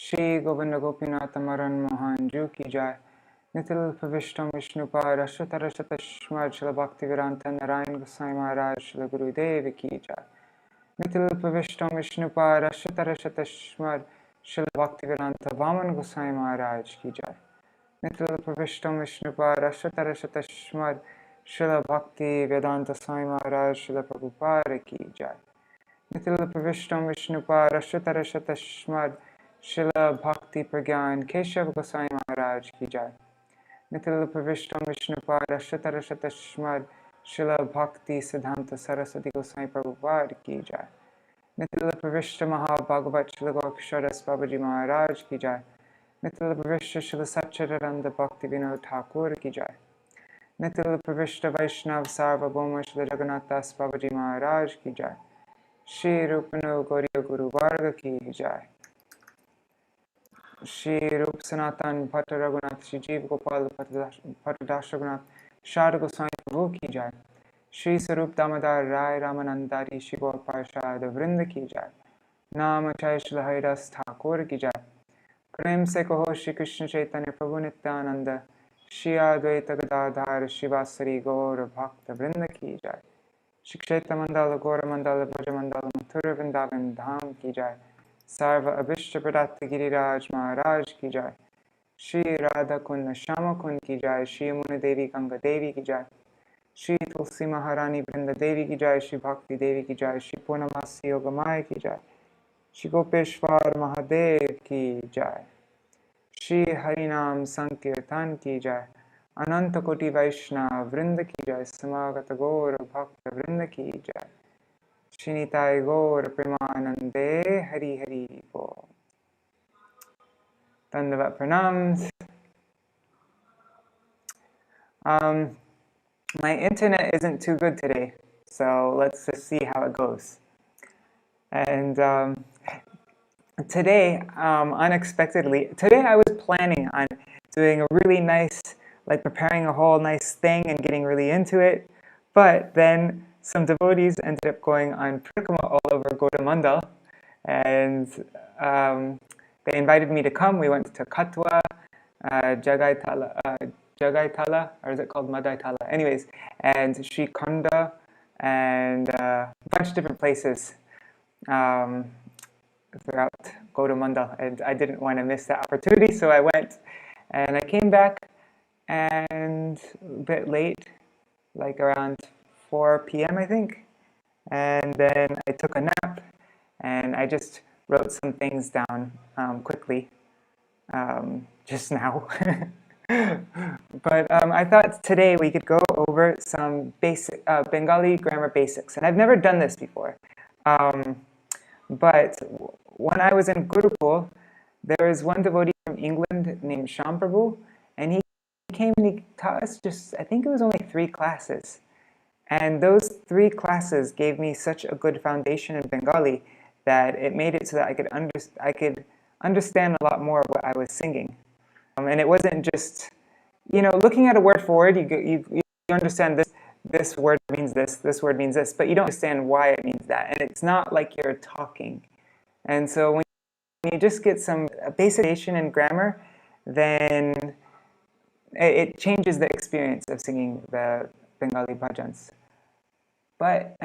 Shri Govinda Gopinath Maran Mohan Ju ki jai. Nitil Pavishtam Vishnupad Ashtatarashatashmad Shila Bhaktivedanta Narayan Gosai Maharaj Shila Gurudev ki jai. Nitil Pavishtam Vishnupad Ashtatarashatashmad Shila Bhaktivedanta Vaman Gosai Maharaj ki jai. Nitil Pavishtam Vishnupad Ashtatarashatashmad Shila Bhakti Vedanta Swami Maharaj Shila Prabhupada ki jai. Nitil Pavishtam Vishnupad Ashtatarashatashmad Shila Bhakti Pragyan Keshav Gosai Maharaj ki jai. Nitil Pavishtam Vishnupad Ashtatarashatashmad Shila Bhakti Siddhanta Saraswati Gosai Prabhupada ki jai. Nitil Pavishta Mahabhagavat Shila Goksharas Babaji Maharaj ki jai. Nitil Pavishta Shila Satchidananda Bhakti Vinod Thakur ki jai. Nitil Pavishta Vaishnav Sarvabhauma Shila Jagannath Das Babaji Maharaj ki jai. Shri Rupano Gauriya Guru Varga ki jai. Shri Rup Sanatan Bhatta Raghunath Shri Jeev Gopal Bhattadash Raghunath Shad Goswami Prabhu ki jai. Shri Sarup Damodar Rai Ramanandari Shri Gaur Parshad Vrinda ki jai. Nama Chai Shri Haridas Thakur ki jai. Prem se kaho Shri Krishna Chaitanya Prabhu Nityananda Shri Advaita Gadadhar Shivasari Gaur Bhakta Vrinda ki jai. Shri Kshetra Mandala Gaura Mandala Braja Mandala Mathura Vrindavan Dham ki jai. Sarva Abhishta Pradata Giriraj Maharaj ki jai. Shri Radha Kund Shama Kund ki jai. Shri Muni Devi Ganga Devi ki jai. Shri Tulsi Maharani Brinda Devi ki jai. Shri Bhakti Devi ki jai. Shri Purnamasi Yogamaya ki jai. Shri Gopeshwar Mahadev ki jai. Shri Harinam Sankirtan ki jai. Ananta Koti Vaishnav Vrinda ki jai. Samagata Gaur Bhakta Vrinda ki jai. Shinitai Gaur Premanande Hari Hari Bo. Dandavat Pranams. My internet isn't too good today, so let's just see how it goes. And today, unexpectedly, today I was planning on doing a really nice, like preparing a whole nice thing and getting really into it, but then some devotees ended up going on parikrama all over Gaudamandal, and they invited me to come. We went to Katwa, Jagaitala, or is it called Madaitala? Anyways, and Srikhanda, and a bunch of different places throughout Gaudamandal, and I didn't want to miss that opportunity, so I went, and I came back, and a bit late, like around 4 p.m. I think, and then I took a nap, and I just wrote some things down quickly just now. But I thought today we could go over some basic Bengali grammar basics, and I've never done this before. But when I was in Gurukul, there was one devotee from England named Shyam Prabhu, and he came and he taught us just, I think it was only 3 classes. And those 3 classes gave me such a good foundation in Bengali that it made it so that I could understand a lot more of what I was singing. And it wasn't just, looking at a word for word, you understand this word means this word means this, but you don't understand why it means that. And it's not like you're talking. And so when you just get some basic foundation in grammar, then it changes the experience of singing the Bengali bhajans. But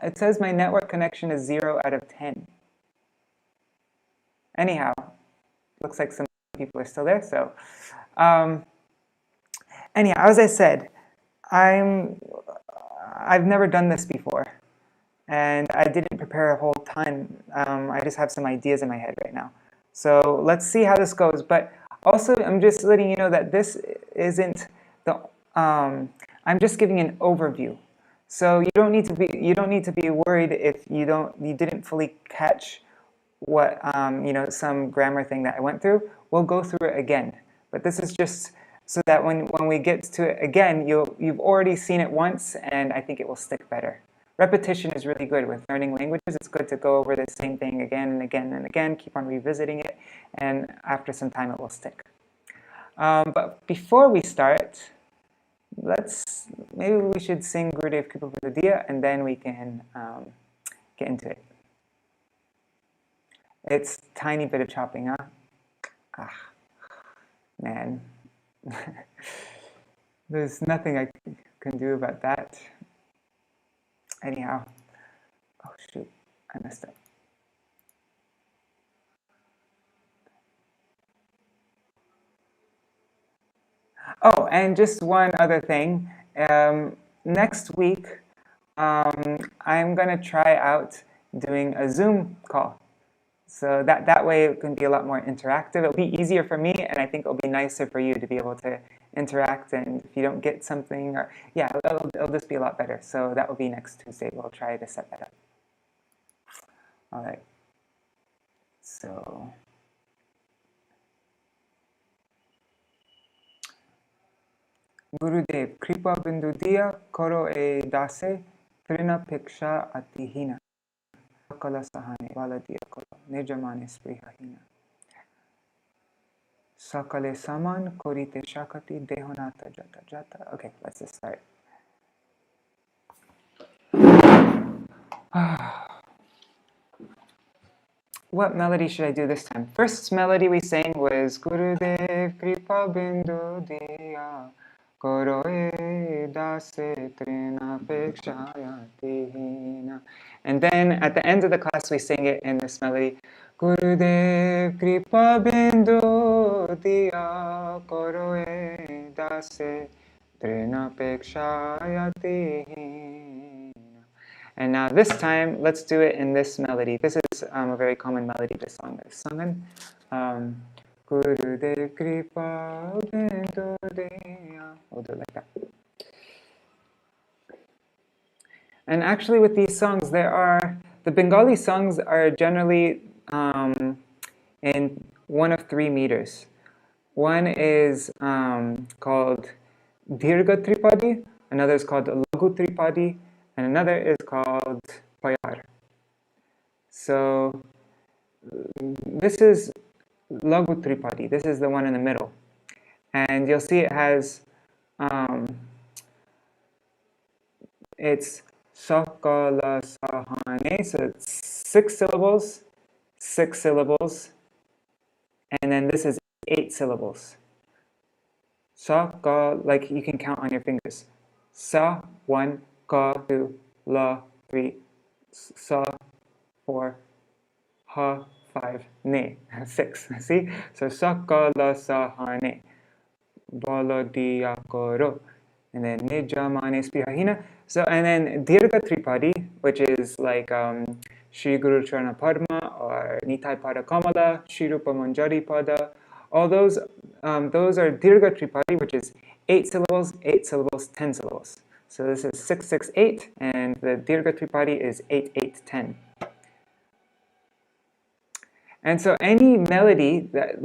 it says my network connection is 0 out of 10. Anyhow, looks like some people are still there. So, anyhow, as I said, I've never done this before, and I didn't prepare a whole ton. I just have some ideas in my head right now. So let's see how this goes. But also, I'm just letting you know that this isn't the. I'm just giving an overview. So you don't need to be worried if you didn't fully catch what some grammar thing that I went through. We'll go through it again. But this is just so that when we get to it again, you've already seen it once, and I think it will stick better. Repetition is really good with learning languages. It's good to go over the same thing again and again and again, keep on revisiting it, and after some time it will stick. But before we start, maybe we should sing Gurudev Kripa Vidya, and then we can get into it. It's tiny bit of chopping, huh? Ah, man. There's nothing I can do about that. Anyhow. Oh shoot, I messed up. Oh, and just one other thing. Next week, I'm gonna try out doing a Zoom call. So that way it can be a lot more interactive. It'll be easier for me, and I think it'll be nicer for you to be able to interact. And if you don't get something, or yeah, it'll just be a lot better. So that will be next Tuesday. We'll try to set that up. All right. So. Gurudev, Kripa Bindu Diya Koro e Dase Prina Piksha Atihina Kala Sahane Vala Diya Koro Nijamane Sprihahina Sakale Saman Korite Shakati Dehonata Jata Jata. Okay, let's just start. What melody should I do this time? First melody we sang was Gurudev Kripa Bindu Diya Koro e dase trina pekshayatihina. And then at the end of the class we sing it in this melody. Gurudev Kripa Bindu Diya Koro e dase trina pekshayatihina. And now this time, let's do it in this melody. This is a very common melody to song. Gurudev Kripa Bindu Diya. We'll do it like that. And actually with these songs, the Bengali songs are generally in one of 3 meters. One is called Dirga Tripadi, another is called Lagu Tripadi, and another is called Payar. So this is Lagu Tripadi. This is the one in the middle. And you'll see it has, it's Sakala Sahane, so it's 6 syllables, 6 syllables, and then this is 8 syllables. Sa, like you can count on your fingers. Sa, 1, Ka, 2, La, 3, Sa, 4, Ha, 5, Ne, 6. See? So Sakala Sahane, Bala Diya Koro, and then Nijamane Spihahina. So, and then Dirga Tripadi, which is like Shri Guru Charana Padma or Nitai Pada Kamala, Shri Rupa Manjari Pada. All those are Dirga Tripadi, which is 8 syllables, 8 syllables, 10 syllables. So this is 6, 6, 8, and the Dirga Tripadi is 8, 8, 10. And so any melody that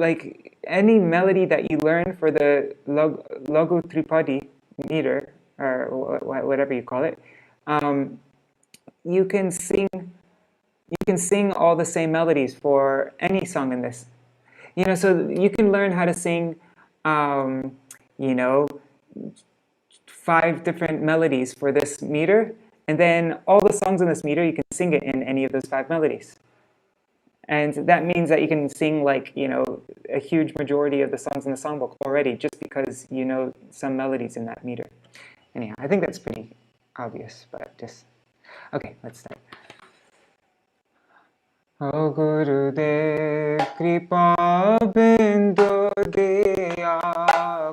you learn for the Lagu Tripadi meter, or whatever you call it, you can sing all the same melodies for any song in this. So you can learn how to sing, 5 different melodies for this meter, and then all the songs in this meter, you can sing it in any of those 5 melodies. And that means that you can sing a huge majority of the songs in the songbook already, just because you know some melodies in that meter. Anyhow, I think that's pretty obvious, but just... Okay, let's start. O Gurudev Kripa Bindu Diya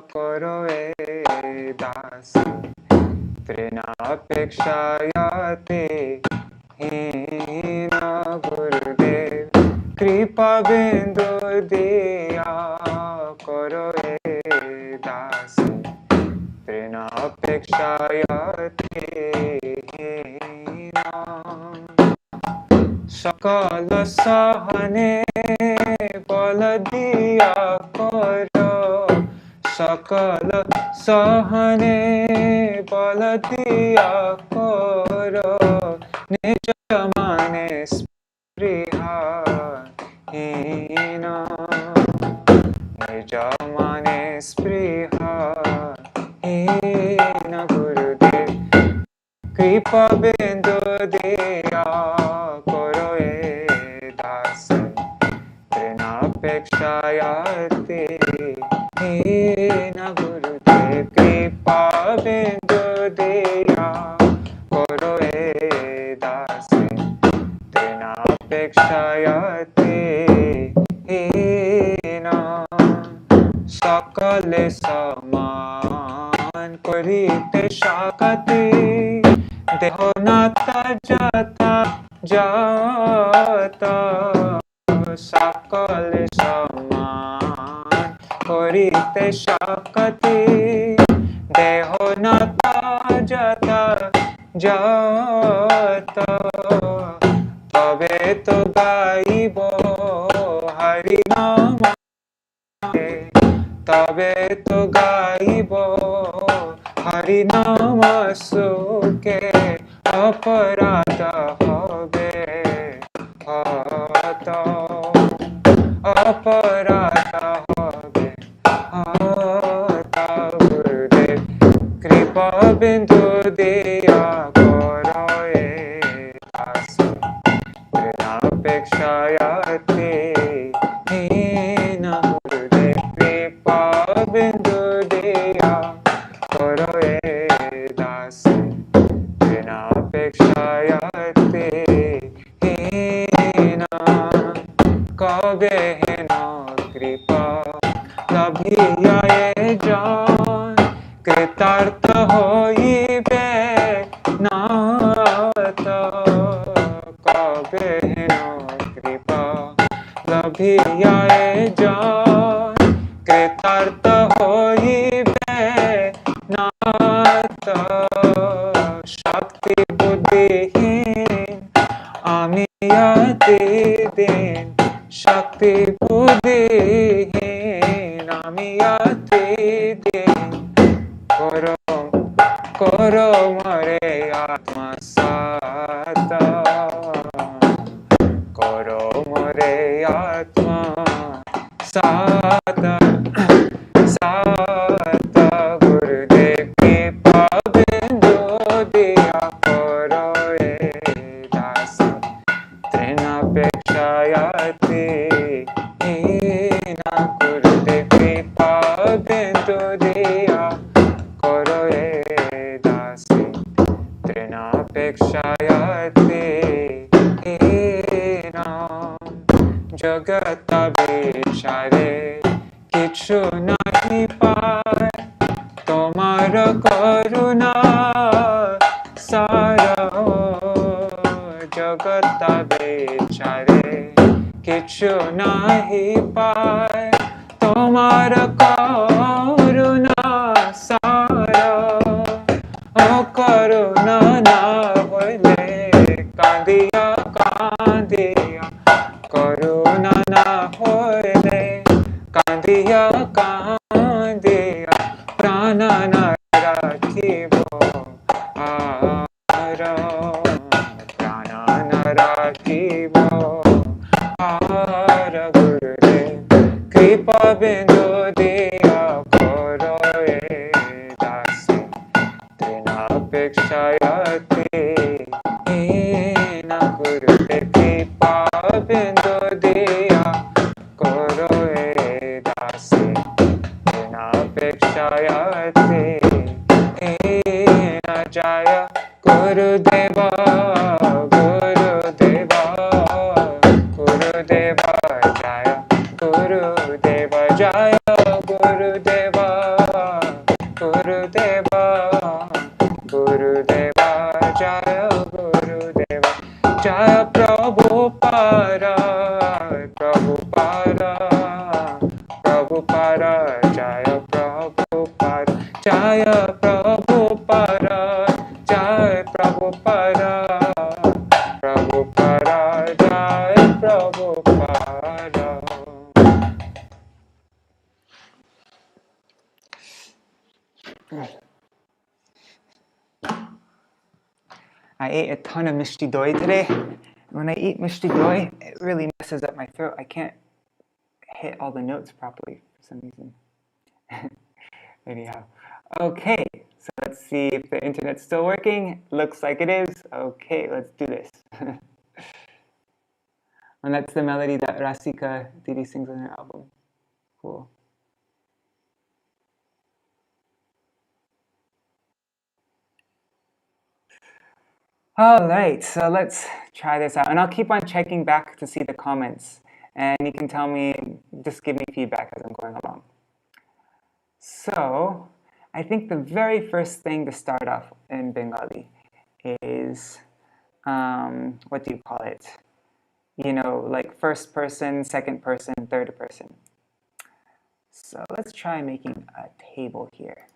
Koro e Das Trina Pekshayate Hina Gurudev Kripa Bindu Diya Koro e Das Trina Pekshayate Hina Sakala Sahane Bala Diya Koro Sakala Sahane Bala Diya Koro Nijamane Sprihahina Nijamane Sprihahina Gurudev Kripa Bindu Diya Koro e Das Trinapekshayate Hena Gurudev Kripa Bindu Deya Koro e Dase Trinapekshayate Hena Sakale Saman Korite Shakati Dehonata Jata Jata Sakale Saman Korite Shakati Dehonata Jata Jata Tabe to gaibo Hari Nama তবে তো গাইব হরি নাম সুখে অপরাধ হবে হত অপরাধ হবে হত গুরুদেব কৃপা বিন্দু দিয়া করো এ দাস তৃণাপেক্ষায়াতে হীন গুরুদেব কৃপা বিন্দু দিয়া করো এ দাস তৃণাপেক্ষায়াতে হীন কবে হেন কৃপা লভিয়া এ জন কৃতার্থ হইবে নাত কবে হেন কৃপা লভিয়া এ জন কৃতার্থ হইবে নাত শক্তি বুদ্ধিহীন আমি দিন শক্তি বুদ্ধিহীন আমি দিন করো করো মরে আত্মসাত করো মরে আত্মা সাত সাত গুরুদেব কৃপা বিন্দু দিয়া করো এ দাস তৃণাপেক্ষায়াতে হীনা গুরুদেব কৃপা বিন্দু দিয়া করো এ দাস তৃণাপেক্ষায়াতে হীনা জগত বিচারে কিছু নাহি পায় তোমার করুণা সারা জগত বিচারে কিছু নাহি পায় তোমার করুণা সারা ও করুণা না হইলে কাঁদিয়া কাঁদিয়া করুণা না হইলে কাঁদিয়া কাঁদিয়া প্রাণ না রাখিব আর প্রাণ না রাখিব আর গুরুদেব কৃপা বিন্দু দিয়া করো এ দাস তৃণাপেক্ষায়াতে হীনা গুরুদেব কৃপা বিন্দু দিয়া করো এ দাস তৃণাপেক্ষায়াতে হীনা জয় গুরুদেবা গুরুদেবা গুরুদেবা জয় গুরুদেবা জয় গুরুদেবা গুরুদেবা গুরুদেবা জয় গুরুদেবা জয় প্রভুপারা প্রভুপারা প্রভুপারা জয় প্রভুপারা জয় প্রভুপারা জয় প্রভুপারা প্রভুপারা জয় প্রভুপারা I ate a ton of mishti doi today. When I eat mishti doi, it really messes up my throat. I can't hit all the notes properly for some reason. Anyhow, okay, so let's see if the internet's still working. Looks like it is. Okay, let's do this. And that's the melody that Rasika Didi sings on her album. Cool. All right, so let's try this out. And I'll keep on checking back to see the comments. And you can tell me, just give me feedback as I'm going along. So, I think the very first thing to start off in Bengali is, what do you call it? You know, like first person, second person, third person. So let's try making a table here.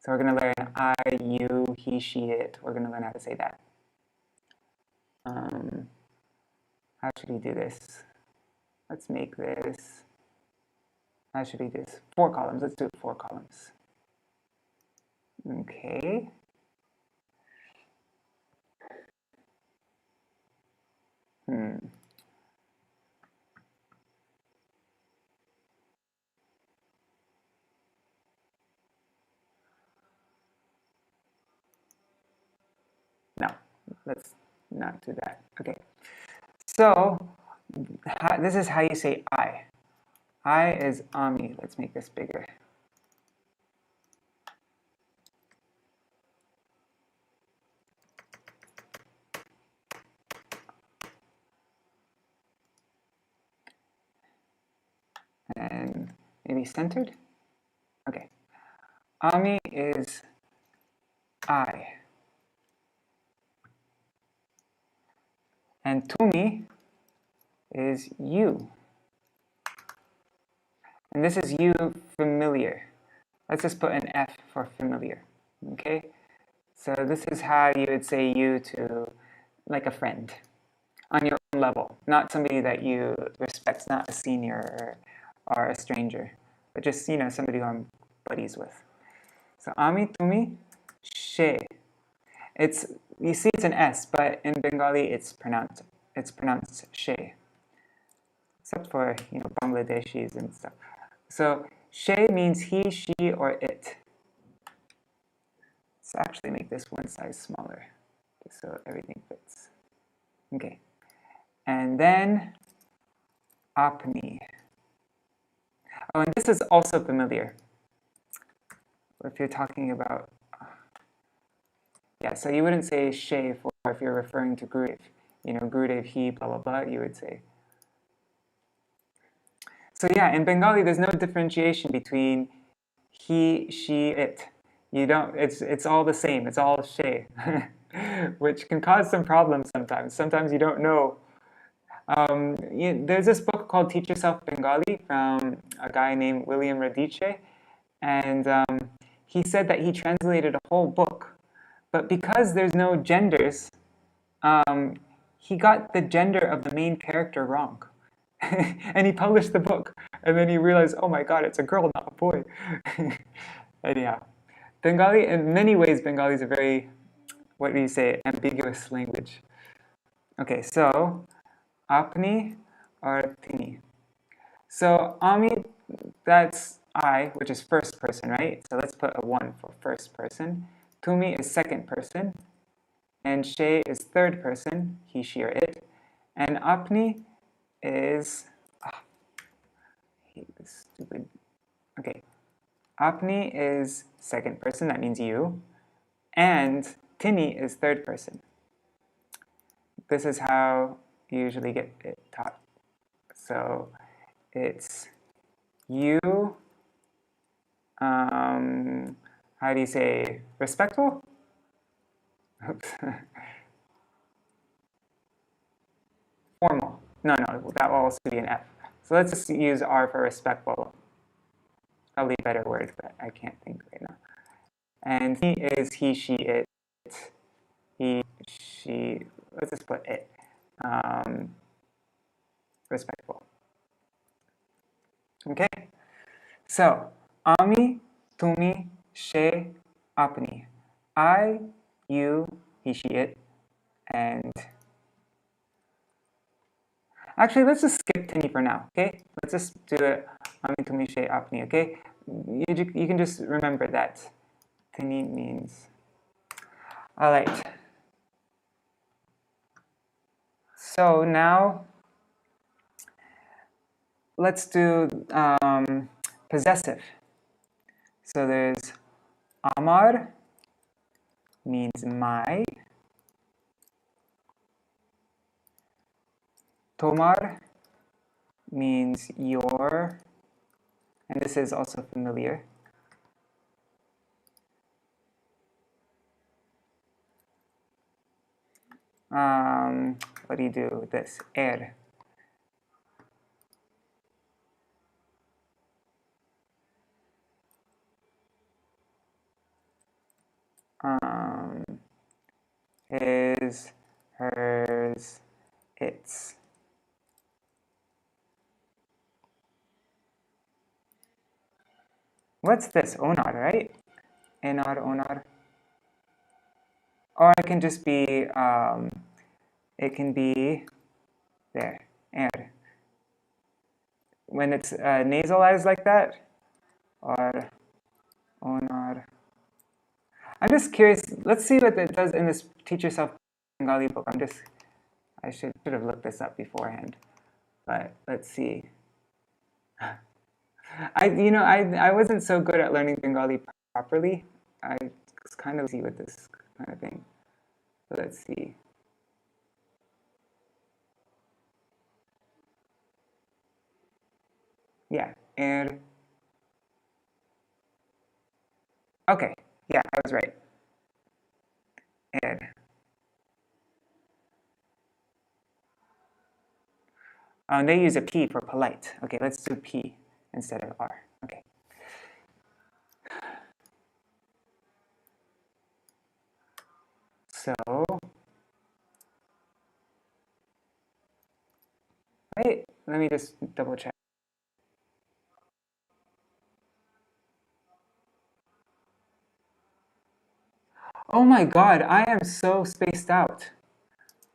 So we're going to learn I, you, he, she, it. We're going to learn how to say that. How should we do this? Let's make this. How should we do this? 4 columns. Let's do it 4 columns. Okay. No, let's not do that. Okay. So this is how you say I. I is Ami. Let's make this bigger. And maybe centered. Okay. Ami is I. And Tumi is you. And this is you familiar. Let's just put an F for familiar. Okay? So this is how you would say you to like a friend on your own level, not somebody that you respect, not a senior or a stranger, but just, you know, somebody who I'm buddies with. So Ami, Tumi, She. It's, you see it's an S, but in Bengali it's pronounced She. Except for, you know, Bangladeshis and stuff. So She means he, she, or it. Let's actually make this one size smaller, just so everything fits. Okay. And then Apni. Oh, and this is also familiar. If you're talking about, yeah, so you wouldn't say She for if you're referring to Gurudev. You know, Gurudev, he, blah, blah, blah, you would say. So yeah, in Bengali, there's no differentiation between he, she, it. You don't, it's all the same. It's all She, which can cause some problems sometimes. Sometimes you don't know. There's this book called Teach Yourself Bengali from a guy named William Radice, and he said that he translated a whole book, but because there's no genders, he got the gender of the main character wrong. And he published the book, and then he realized, oh my god, it's a girl, not a boy. Anyhow, Bengali, in many ways, Bengali is a very, what do you say, ambiguous language. Okay, so, apni or tini. So, ami, that's I, which is first person, right? So let's put a 1 for first person. Tumi is second person. And she is third person, he, she, or it. And apni is, I hate this stupid, okay. Apni is second person, that means you. And tini is third person. This is how you usually get it taught. So it's you, how do you say, respectful? Oops. Formal. No, that will also be an F. So let's just use R for respectful. Probably a better word, but I can't think right now. And he is he, she, it. He, she, let's just put it. Respectful. Okay? So, Ami, Tumi, She, Apni. I, you, he, she, it, and actually, let's just skip Tini for now, okay? Let's just do it Ami, Tumi, She, Apni, okay? You can just remember that Tini means. All right. So now let's do possessive. So there's Amar means my, Tomar means your, and this is also familiar. What do you do with this? Er. His, hers, its. What's this? Onar, right? Enar, onar. Or it can just be, it can be there, er. When it's nasalized like that, or onar. I'm just curious, let's see what it does in this Teach Yourself Bengali book. I should have looked this up beforehand, but let's see. I wasn't so good at learning Bengali properly. I was kind of lazy with this kind of thing. So let's see. Yeah, and okay, yeah, I was right. And they use a P for polite. Okay, let's do P instead of R. Okay. So, wait, let me just double check. Oh my god, I am so spaced out.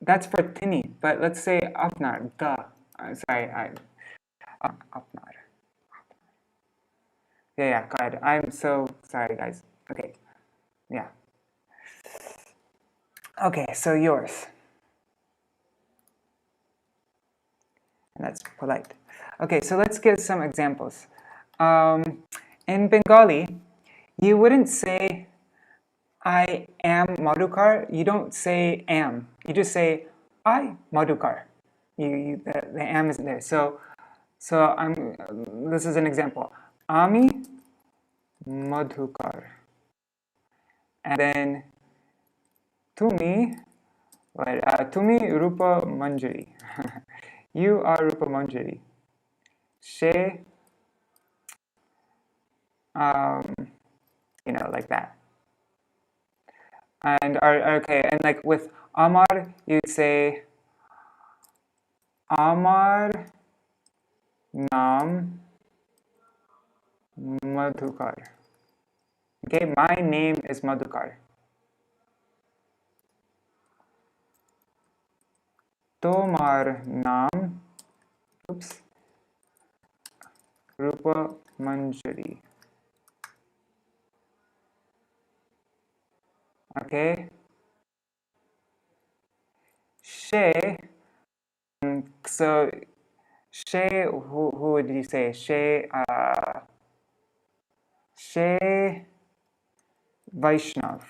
That's for Tini, but let's say Apnar, duh. Sorry, Apnar. Yeah, God, I'm so sorry, guys. Okay, yeah. Okay, so yours. And that's polite. Okay, so let's get some examples. In Bengali, you wouldn't say I am Madhukar. You don't say am. You just say I Madhukar. The am isn't there. So this is an example. Ami Madhukar. And then Tumi, Tumi Rupa Manjari. You are Rupa Manjari. She, like that. And okay, and like with Amar, you'd say Amar Nam Madhukar. Okay, my name is Madhukar. Tomar Nam, oops, Rupa Manjari. Okay. She, so she, who would you say? She Vaishnav.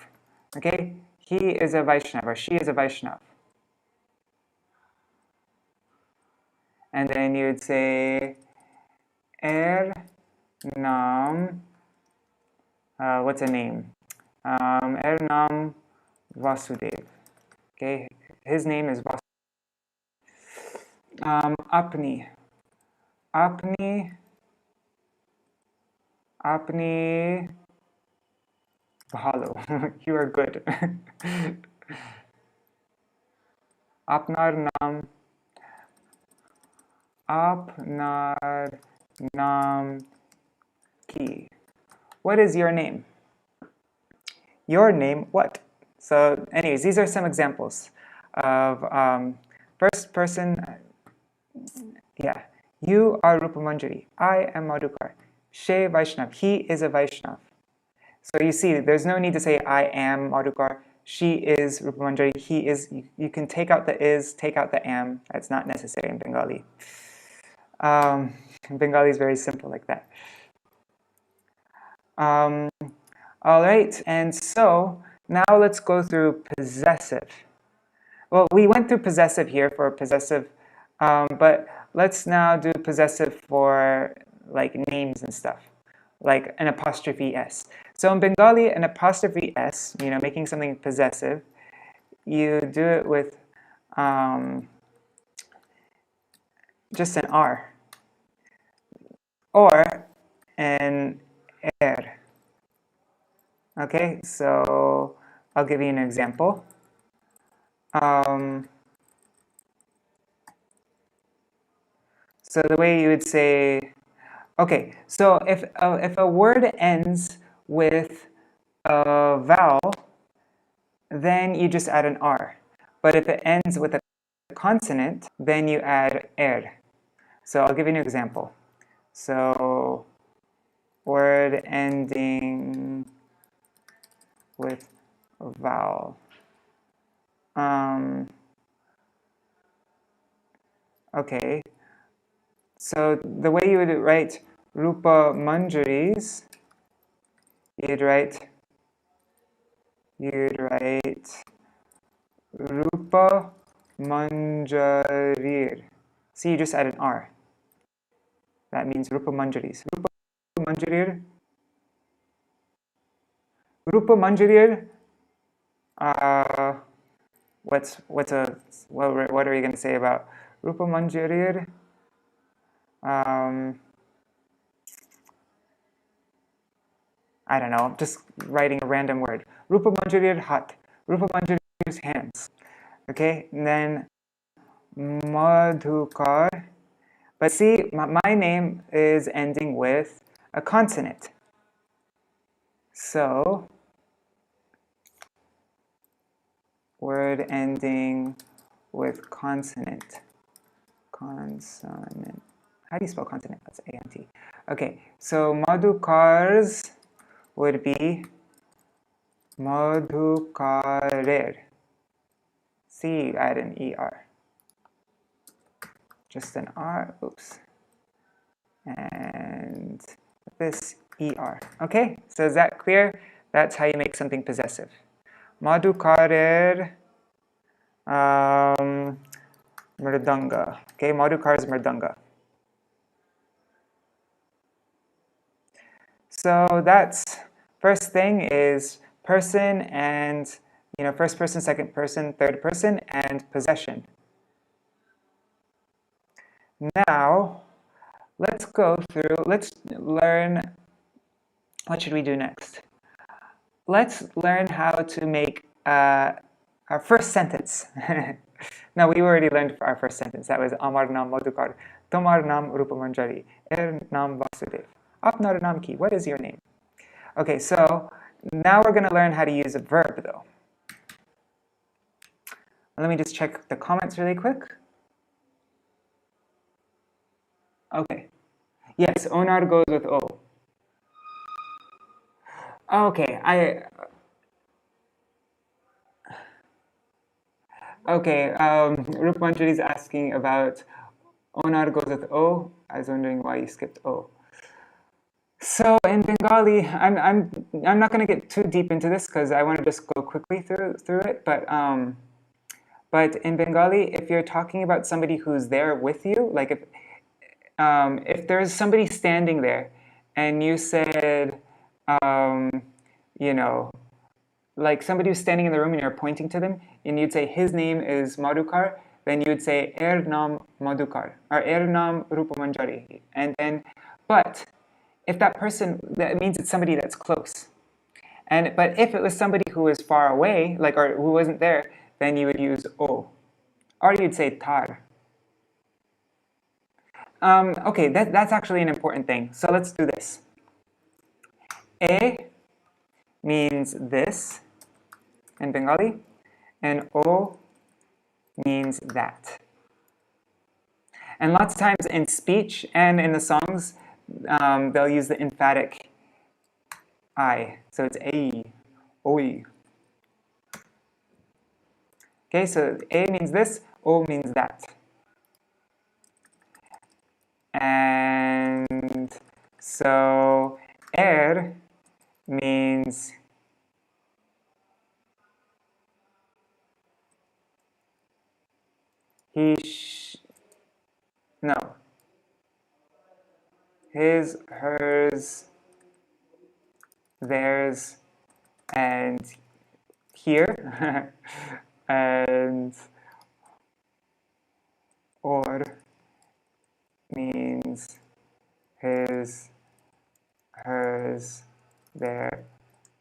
Okay, he is a Vaishnav or she is a Vaishnav. And then you'd say Nam, what's a name? Nam Vasudev. Okay, his name is Vasudev. Apni Bhalo. You are good. Apnar Nam Ki. What is your name? Your name what? So anyways, these are some examples of first person. Yeah, you are Rupa Manjari. I am Madhukar. She Vaishnav. He is a Vaishnav. So you see, there's no need to say I am Madhukar. She is Rupa Manjari. He is. You can take out the is, take out the am. That's not necessary in Bengali. Bengali is very simple like that. All right, and so now let's go through possessive. Well, we went through possessive here for possessive, but let's now do possessive for like names and stuff, like an apostrophe s. So in Bengali, an apostrophe s, making something possessive, you do it with just an r or an er. Okay, so I'll give you an example. So the way you would say, okay, so if a word ends with a vowel, then you just add an R. But if it ends with a consonant, then you add er. So I'll give you an example. So word ending with a vowel. Okay, so the way you would write Rupa Manjaris, you'd write Rupa Manjarir. See, you just add an R. That means Rupa Manjaris. Rupa Manjarir. Rupa Manjarir. What are you going to say about Rupa Manjarir? I don't know, I'm just writing a random word. Rupa Manjarir hat. Rupa Manjarir's hands. Okay, and then Madhukar. But see, my name is ending with a consonant. So, word ending with consonant. Consonant. How do you spell consonant? That's A-N-T. Okay, so Madhukar's would be Madhukarer. See, you add an ER. Just an R, oops. And this ER. Okay, so is that clear? That's how you make something possessive. Madhukarer Mridanga. Okay, Madhukar is Mridanga. So that's first thing is person and first person, second person, third person, and possession. Now let's learn, what should we do next? Let's learn how to make our first sentence. Now we already learned our first sentence. That was Amar Naam Madhukar, Tomar Naam Rupa Manjari, Er Naam Vasudev. Apnar Naam Ki, what is your name? Okay, so now we're going to learn how to use a verb though. Let me just check the comments really quick. Okay. Yes, Onar goes with O. Okay, Rup Manjari is asking about Onar goes with O. I was wondering why you skipped O. So in Bengali, I'm not going to get too deep into this because I want to just go quickly through it. But in Bengali, if you're talking about somebody who's there with you, like if there's somebody standing there, and you said, like somebody who's standing in the room and you're pointing to them, and you'd say his name is Madhukar, then you would say Er Naam Madhukar or Er Naam Rupa Manjari, but if that person, that means it's somebody that's close. But if it was somebody who was far away, or who wasn't there, then you would use O, or you'd say Tar. Okay, that's actually an important thing. So let's do this. E means this in Bengali, and O means that. And lots of times in speech and in the songs, they'll use the emphatic I. So it's A, Oi. Okay, so A means this, O means that. And so means no, his, hers, theirs, and here, and or means his, hers, their,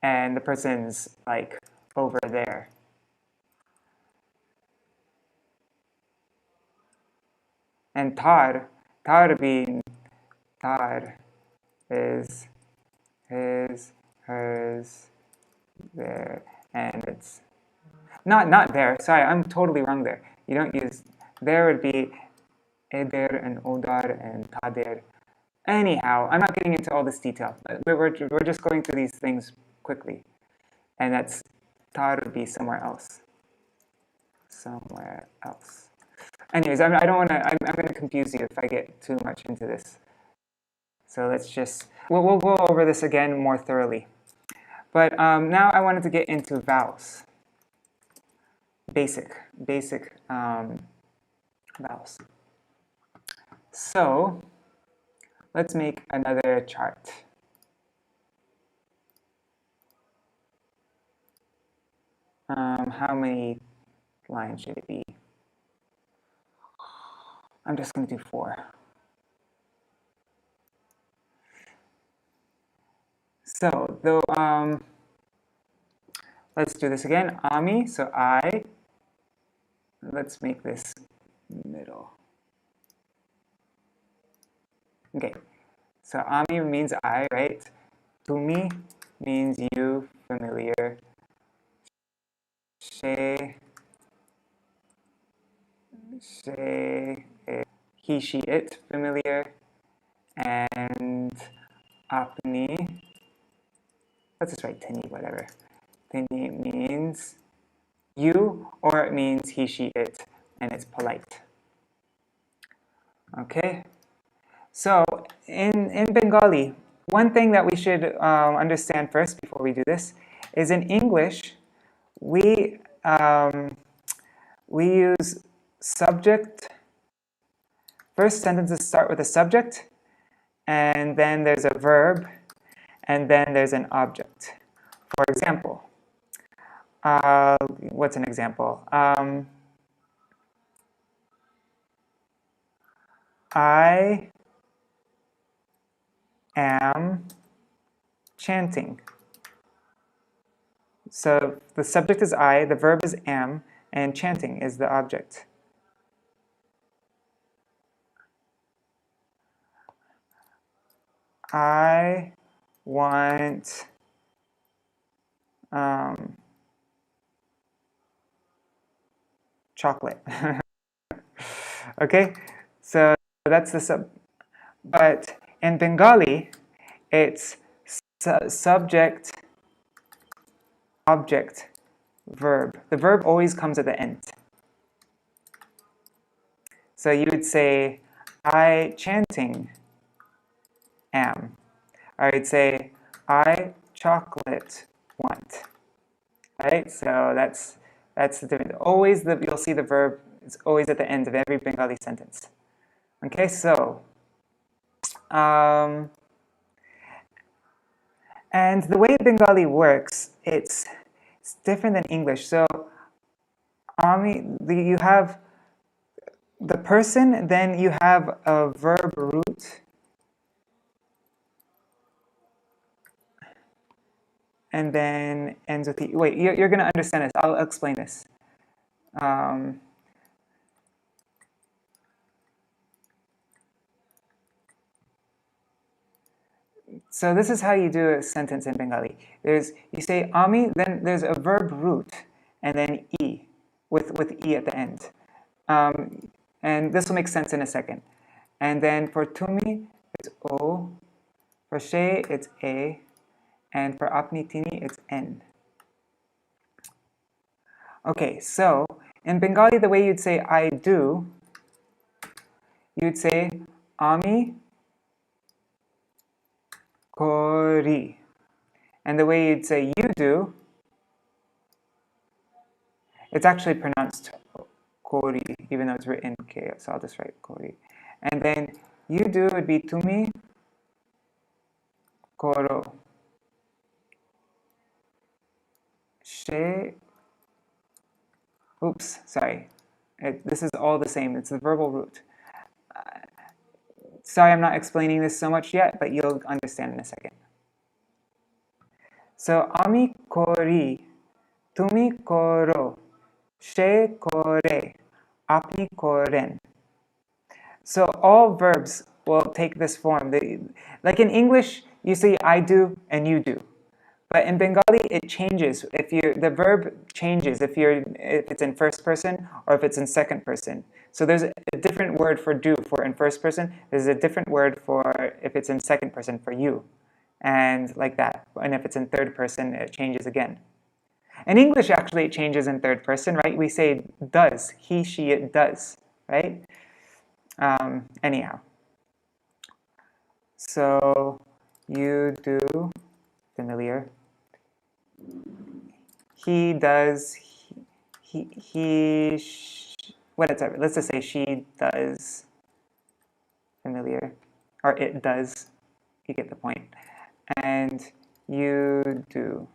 and the person's like over there. And tar is his, hers, their, and it's not there. Sorry, I'm totally wrong there. You don't use, there would be eder and odar and tader. Anyhow, I'm not getting into all this detail. We're just going through these things quickly. And that's tar would be somewhere else. Somewhere else. Anyways, I don't want to, I'm going to confuse you if I get too much into this. So let's just, we'll go over this again more thoroughly. But now I wanted to get into vowels. Basic vowels. So let's make another chart. How many lines should it be? I'm just going to do 4. So, let's do this again. Ami, so I. Let's make this middle. Okay, so Ami means I, right? Tumi means you, familiar. She, he, she, it, familiar. And apni, let's just write tini, whatever. Tini means you, or it means he, she, it, and it's polite. Okay, so in Bengali, one thing that we should understand first before we do this is in English, we use subject. First sentences start with a subject, and then there's a verb, and then there's an object. For example, what's an example? I am chanting. So the subject is I, the verb is am, and chanting is the object. I want chocolate. Okay, so that's the sub. But in Bengali, it's subject, object, verb. The verb always comes at the end. So you would say, I chanting am. I would say, I chocolate want. Right? So that's the difference. Always you'll see the verb is always at the end of every Bengali sentence. Okay, so and the way Bengali works, it's different than English. So you have the person, then you have a verb root, and then ends with the, wait, you're going to understand this. I'll explain this. So this is how you do a sentence in Bengali. You say Ami, then there's a verb root, and then E, with E at the end. And this will make sense in a second. And then for Tumi, it's O. For She, it's A. And for Apni Tini, it's N. Okay, so In Bengali, the way you'd say I do, you'd say Ami kori. And the way you'd say you do, it's actually pronounced kori, even though it's written K, so I'll just write kori. And then you do would be tumi koro. She, oops, sorry. This is all the same, it's the verbal root. Sorry I'm not explaining this so much yet, but you'll understand in a second. So, ami kori, tumi koro, she kore, api koren. So all verbs will take this form. Like in English, you say I do and you do. But in Bengali, it changes. The verb changes if it's in first person or if it's in second person. So there's a different word for do for in first person. There's a different word for if it's in second person for you. And like that. And if it's in third person, it changes again. In English, actually, it changes in third person, right? We say does. He, she, it does, right? Anyhow. So, you do, familiar. He does, whatever. Let's just say she does, familiar. Or it does. You get the point. And you do,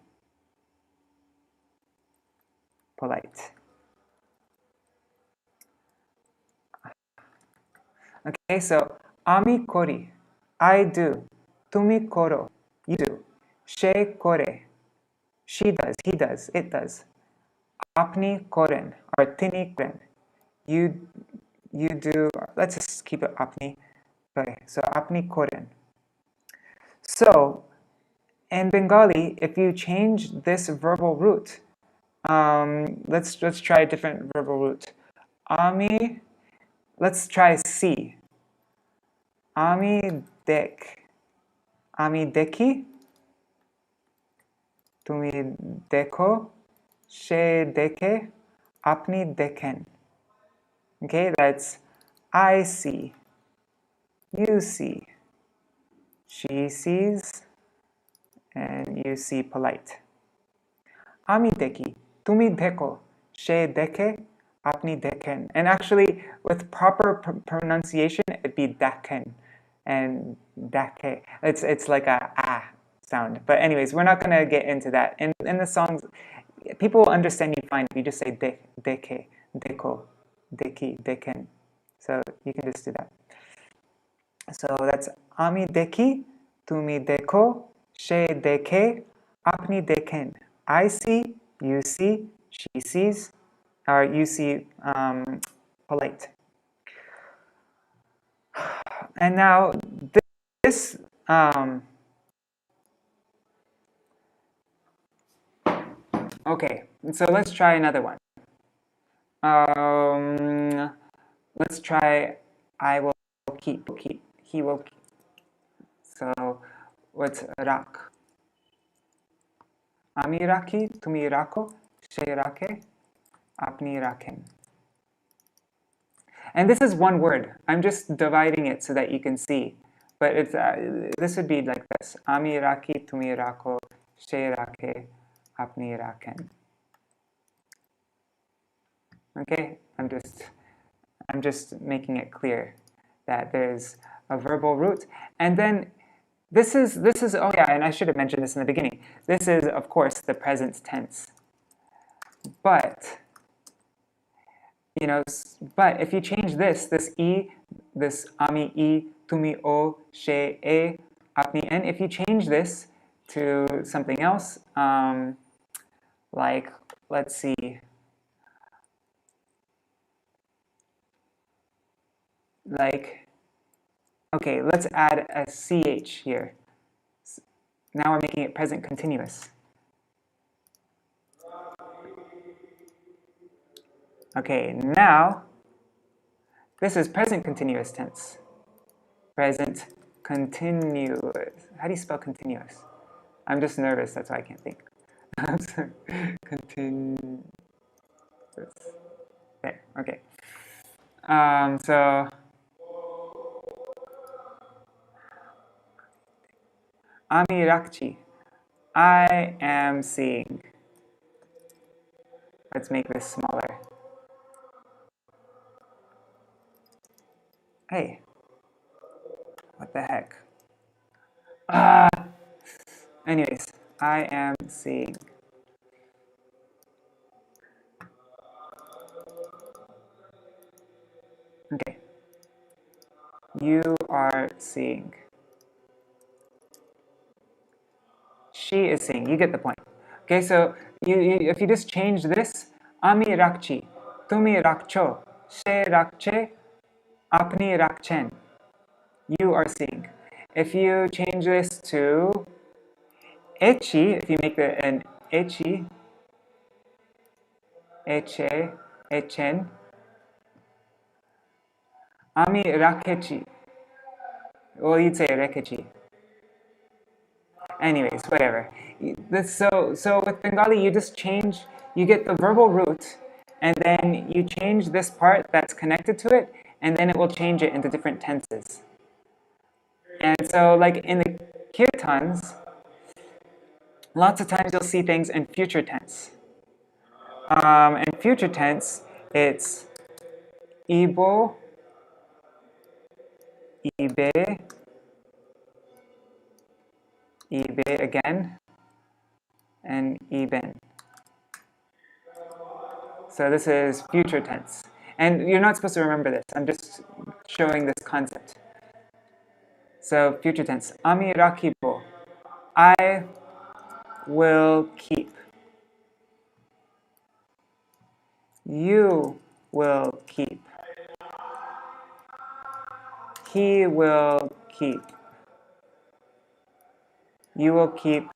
polite. Okay, so ami kori, I do. Tumi koro, you do. She kore, she does, he does, it does. Apni koren, or tini koren, you do. Let's just keep it apni. Okay, so apni koren. So in Bengali, if you change this verbal root, let's try a different verbal root. Ami. Let's try C. Ami dek. Ami deki. Tumi deko. She deke. Apni deken. Okay, that's I see. You see. She sees. And you see polite. Ami deki. Tumi deko. She deke. Apni deken. And actually, with proper pronunciation, it'd be daken and dake. It's like a ah sound. But anyways, we're not gonna get into that. In the songs, people will understand you fine if you just say deke, deko, deki, deken. So you can just do that. So that's ami deki, tumi deko, she deke, apni deken. I see, you see, she sees, or you see polite. And now this okay, so let's try another one. Let's try I will keep, he will keep. So what's rak? Ami raki, tumi rako, she rake, apni raken. And this is one word. I'm just dividing it so that you can see. But it's this would be like this. Ami raki, tumi rako, she rake, apni raken. Okay? I'm just making it clear that there's a verbal root. And then this is oh yeah, and I should have mentioned this in the beginning. This is, of course, the present tense. But but if you change this e, this ami e, tumi o, she e, apni en, if you change this to something else, like, let's see, like, okay, let's add a ch here. Now we're making it present continuous. Okay, now this is present continuous tense. Present continuous. How do you spell continuous? I'm just nervous, that's why I can't think. Continuous. There, okay. So, Ami Rakchi, I am seeing. Let's make this smaller. Hey, what the heck? Anyways, I am seeing. Okay. You are seeing. She is seeing. You get the point. Okay, so if you just change this, Ami rakchi, tumi rakcho, she rakche, apni rakchen. You are seeing. If you change this to echi, if you make an echi, eche, echen, ami rakechi. Well, you'd say rekechi. Anyways, whatever. So with Bengali, you just change, you get the verbal root, and then you change this part that's connected to it, and then it will change it into different tenses. And so, like in the Kirtans, lots of times you'll see things in future tense. In future tense, it's Ibo, Ibe, Ibe again, and Iben. So this is future tense. And you're not supposed to remember this. I'm just showing this concept. So future tense. Ami rakibo. I will keep. You will keep. He will keep. You will keep.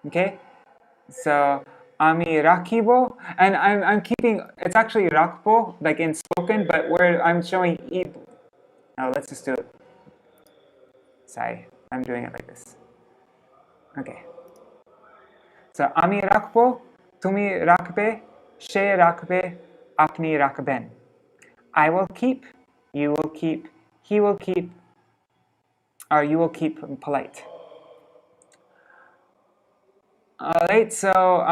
Okay? So Ami rakibo. And I'm keeping, it's actually rakbo, like in spoken, but where I'm showing ib. Now let's just do it. Sorry, I'm doing it like this. Okay. So Ami rakbo, tumi rakbe, she rakbe, apni rakben. I will keep, you will keep, he will keep, or you will keep polite. Alright, so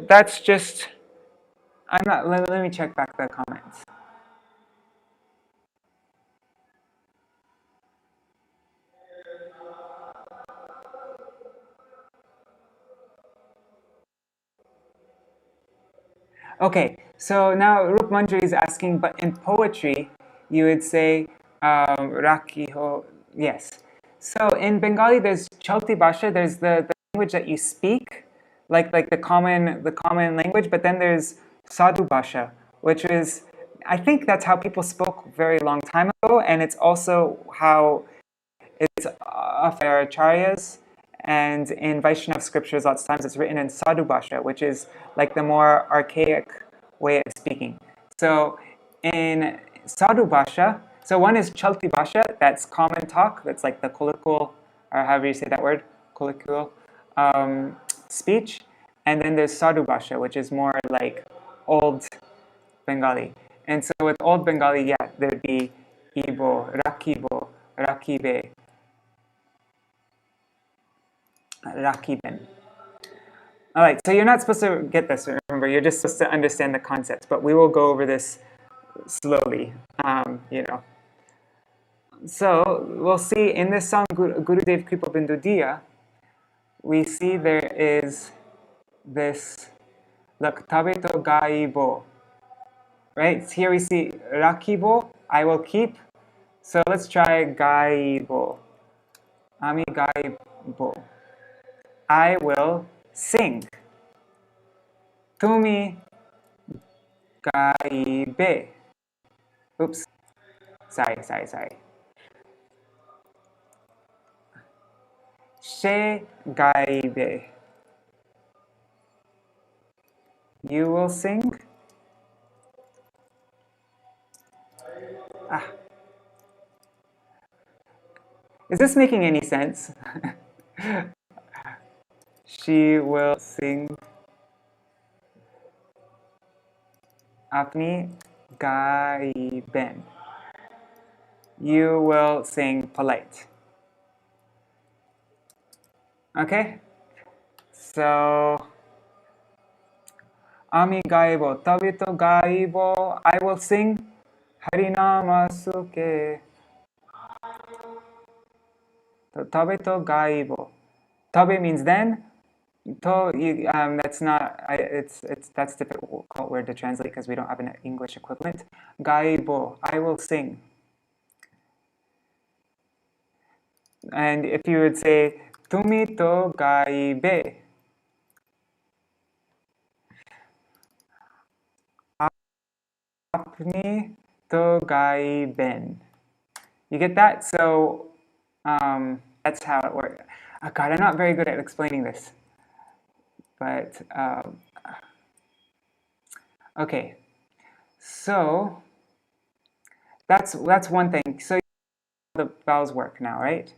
that's just, I'm not, let me check back the comments. Okay, so now Rup Manjari is asking, but in poetry, you would say Rakiho, yes. So in Bengali, there's Chalti Bhasha, there's the language that you speak, like the common language, but then there's Sadhu Bhasha, which is, I think that's how people spoke a very long time ago, and it's also how it's of our acharyas, and in Vaishnav scriptures, lots of times it's written in Sadhu Bhasha, which is like the more archaic way of speaking. So in Sadhu Bhasha, so one is Chalti Bhasha, that's common talk, that's like the colloquial, or however you say that word, colloquial speech. And then there's Sadhu Bhasha, which is more like old Bengali. And so with old Bengali, yeah, there'd be Ibo, Rakibo, Rakibe, Rakiben. All right, so you're not supposed to get this, remember, you're just supposed to understand the concept, but we will go over this slowly, you know. So we'll see in this song, Gurudev Kripa Bindu Diya, we see there is this Laktabe to Gaibo, right? Here we see Rakibo, I will keep. So let's try Gaibo. Ami Gaibo. I will sing. Tumi gaibe. Oops. Sorry. She gaibe. You will sing. Is this making any sense? She will sing apni gaiben. You will sing polite. Okay? So, Ami gaibo, tabi to gaibo, I will sing Harinama Suke. Tabe to gaibo. Tabe means then. To, that's not, that's a difficult word to translate because we don't have an English equivalent. Gaibo, I will sing. And if you would say, Tumi to gaibe. Apni to gaiben. You get that? So that's how it works. Oh God, I'm not very good at explaining this. But, okay. So, that's one thing. So, the vowels work now, right?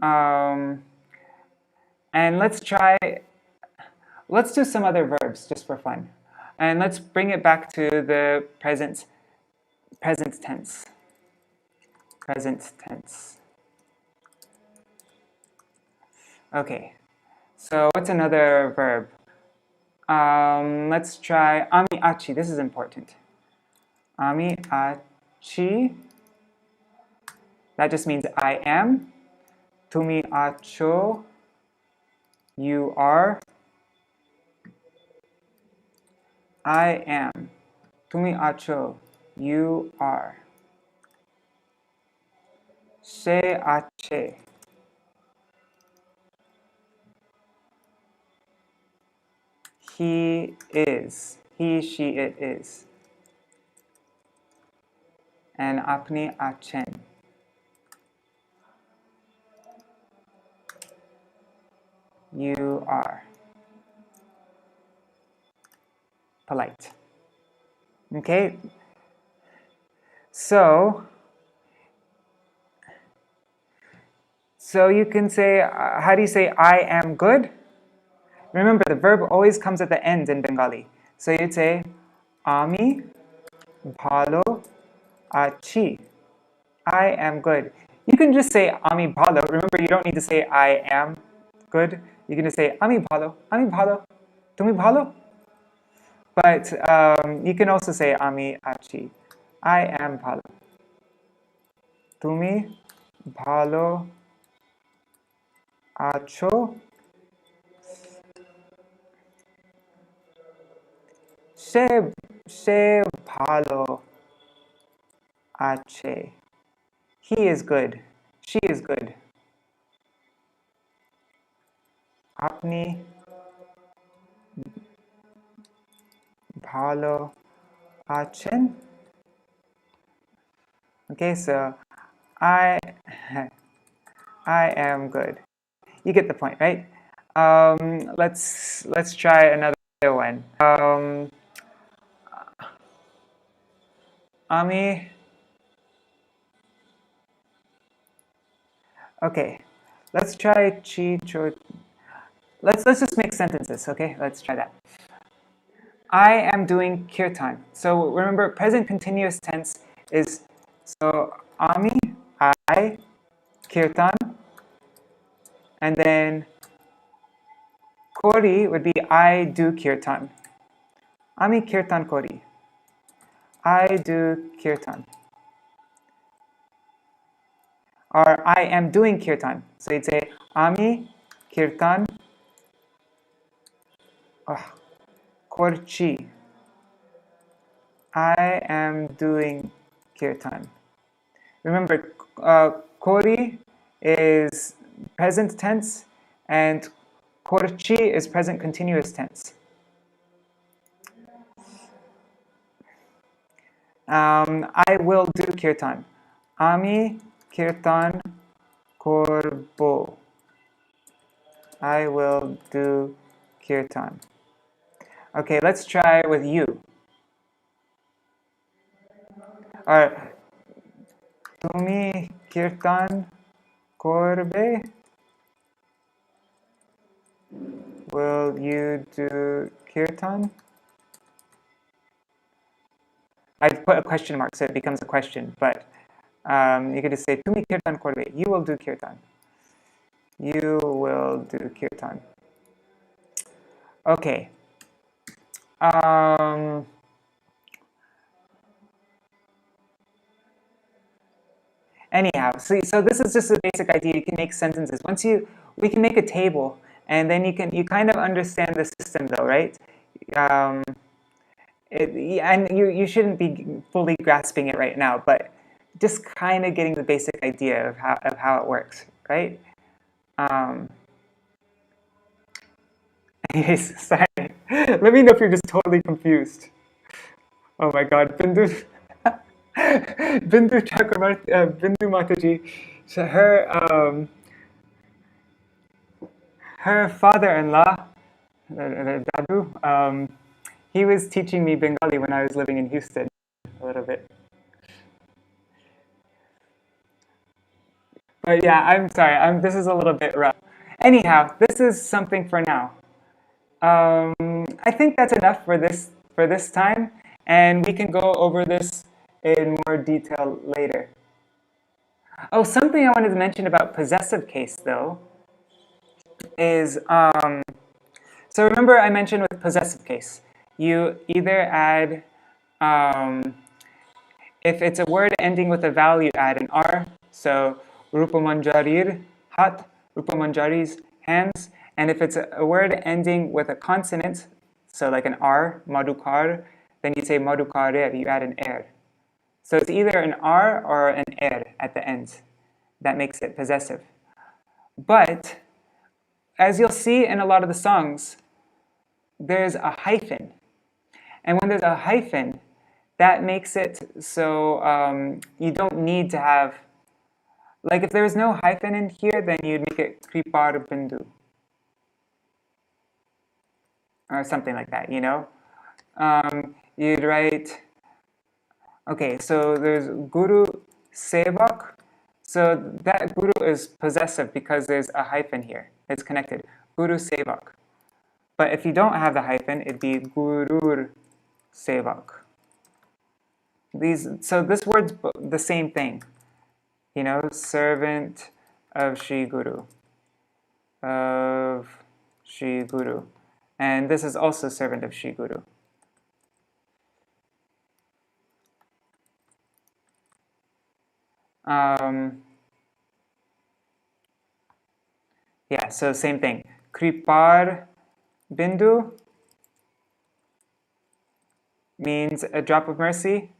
And let's do some other verbs just for fun. And let's bring it back to the present tense. Present tense. Okay, so what's another verb? Let's try ami achi. This is important. Ami achi. That just means I am. Tumi acho. You are. I am. Tumi acho. You are. Se ache. He is. He, she, it is. And apni achen. You are. Polite. Okay? So you can say, how do you say I am good? Remember, the verb always comes at the end in Bengali. So you'd say, Ami bhalo achi. I am good. You can just say Ami bhalo. Remember, you don't need to say I am good. You can just say Ami bhalo. Ami bhalo. Tumi bhalo. But you can also say Ami achi. I am bhalo. Tumi bhalo acho. Se bhalo ache. He is good. She is good. Apni bhalo achen. Okay, so I am good. You get the point, right? Let's try another one. Ami. Okay, let's try chi cho. Let's just make sentences. Okay, let's try that. I am doing kirtan. So remember, present continuous tense is so Ami, I, kirtan, and then kori would be I do kirtan. Ami kirtan kori. I do kirtan. Or I am doing kirtan. So you'd say Ami kirtan korchi. I am doing kirtan. Remember, kori is present tense and korchi is present continuous tense. I will do kirtan. Ami kirtan korbo. I will do kirtan. Okay, let's try with you. Tumi kirtan korbe. will you do Kirtan? I've put a question mark so it becomes a question, but you could just say, Tumi Kirtan korbe. You will do Kirtan. You will do Kirtan. Okay. Anyhow, so this is just a basic idea. You can make sentences. We can make a table, and then you kind of understand the system though, right? Um, and you shouldn't be fully grasping it right now, but just kind of getting the basic idea of how it works, right? Anyways, sorry. Let me know if you're just totally confused. Oh my God, Bindu, Bindu Chakravarti, Bindu Mataji, so her father-in-law, Dadu, he was teaching me Bengali when I was living in Houston a little bit. But yeah, I'm sorry. This is a little bit rough. Anyhow, this is something for now. I think that's enough for this time, and we can go over this in more detail later. Oh, something I wanted to mention about possessive case though is so remember I mentioned with possessive case, you either add if it's a word ending with a vowel, you add an R. So Rupamanjarir hat, Rupamanjari's hands. And if it's a word ending with a consonant, so like an R, Madhukar, then you say Madhukarer, you add an er. So it's either an R or an er at the end. That makes it possessive. But as you'll see in a lot of the songs, there's a hyphen. And when there's a hyphen, that makes it so you don't need to have, like if there's no hyphen in here, then you'd make it kripar bindu. Or something like that, you know? You'd write, okay, so there's guru sevak. So that guru is possessive because there's a hyphen here. It's connected. Guru sevak. But if you don't have the hyphen, it'd be gurur sevak. So this word's the same thing. You know, servant of Shri Guru. Of Shri Guru. And this is also servant of Shri Guru. Yeah, so same thing. Kripar Bindu means a drop of mercy.